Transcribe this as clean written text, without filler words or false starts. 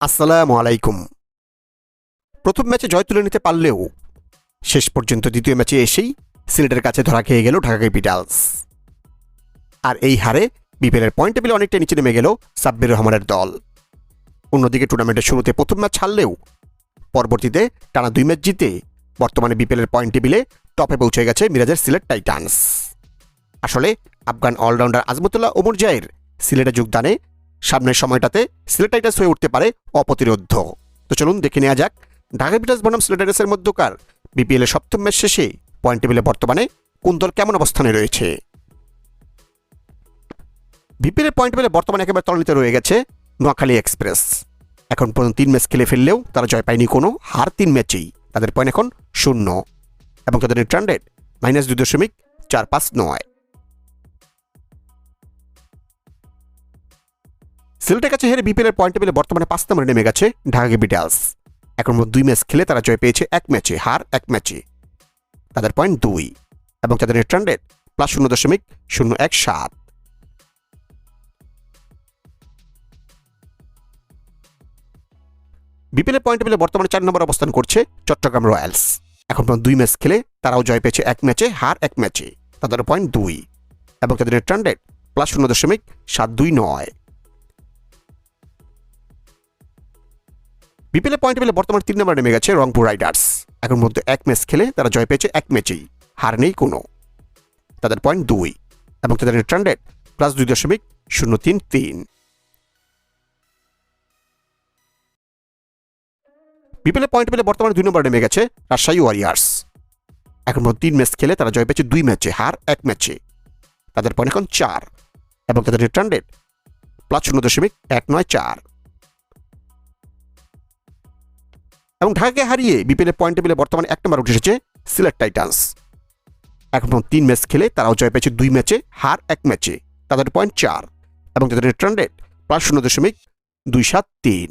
আসসালামু আলাইকুম। প্রথম ম্যাচে জয় তুলে নিতে পারলেও শেষ পর্যন্ত দ্বিতীয় ম্যাচে এসেই সিলেটের কাছে ধরা খেয়ে গেল ঢাকা ক্যাপিটালস। আর এই হারে বিপিএলের পয়েন্ট টেবিলে অনেকটা নিচে নেমে গেল সাব্বির রহমানের দল। অন্যদিকে টুর্নামেন্টের শুরুতে প্রথম ম্যাচ হারলেও পরবর্তীতে টানা 2 ম্যাচ জিতে বর্তমানে বিপিএলের পয়েন্ট টেবিলে টপে পৌঁছে গেছে মিরাজের সিলেট টাইটান্স। আসলে আফগান অলরাউন্ডার আজমতুল্লাহ ওমর জায়ের সিলেটে যোগদানে সামনের সময়টাতে সিলেট টাইটান্স হয়ে উঠতে পারে অপ্রতিরোধ্য। তো চলুন দেখে নেওয়া যাক ঢাকা ক্যাপিটালস বনাম সিলেট টাইটান্সের মধ্যকার বিপিএলের সপ্তম ম্যাচ শেষে পয়েন্ট টেবিলে বর্তমানে কোন দল কেমন অবস্থানে রয়েছে। বিপিএলের পয়েন্ট টেবিলে বর্তমানে একেবারে তলানিতে রয়ে গেছে নোয়াখালী এক্সপ্রেস। এখন পর্যন্ত 3 ম্যাচ খেলে ফেললেও তারা জয় পায়নি কোনো, হার 3 ম্যাচেই। তাদের পয়েন্ট এখন 0 এবং তাদের নেট রান রেট -2.459। সিলেটের কাছে হেরে বিপিএলের পয়েন্ট টেবিলে বর্তমানে 5 নম্বরে নেমে গেছে ঢাকা ক্যাপিটালস। এখন 2 ম্যাচ খেলে তারা জয় পেয়েছে 1 ম্যাচে, হার 1 ম্যাচে। তাদের পয়েন্ট 2 এবং তাদের নেট রান রেট +0.017। বিপিএলের পয়েন্ট টেবিলে বর্তমানে 4 নম্বর অবস্থান করছে চট্টগ্রাম রয়্যালস। এখন 2 ম্যাচ খেলে তারাও জয় পেয়েছে 1 ম্যাচে, হার 1 ম্যাচে। তাদের পয়েন্ট 2 এবং তাদের নেট রান রেট +0.729। বিপিএলের পয়েন্ট টেবিলে বর্তমানে 3 নম্বরে নেমে গেছে রংপুর রাইডার্স। এখন মধ্যে 1 ম্যাচ খেলে তারা জয় পেয়েছে 1 ম্যাচেই, হার নেই কোনো। তাদের পয়েন্ট 2 এবং তাদের নেট রান রেট +2.033। বিপিএলের পয়েন্ট টেবিলে বর্তমানে 2 নম্বরে নেমে গেছে রাজশাহী ওয়ারিয়ার্স। এখন 3 ম্যাচ খেলে তারা জয় পেয়েছে 2 ম্যাচে, হার 1 ম্যাচে। তাদের পয়েন্ট এখন 4 এবং তাদের নেট রান রেট +0.194। এবং ঢাকাকে হারিয়ে বিপিএলের পয়েন্ট টেবিলে বর্তমানে 1 নম্বর উঠে এসেছে সিলেট টাইটান্স। এখন 3 ম্যাচ খেলে তারাও জয় পেয়েছে 2 ম্যাচে, হার 1 ম্যাচে। তাদের পয়েন্ট 4 এবং তাদের নেট রান রেট +0.273।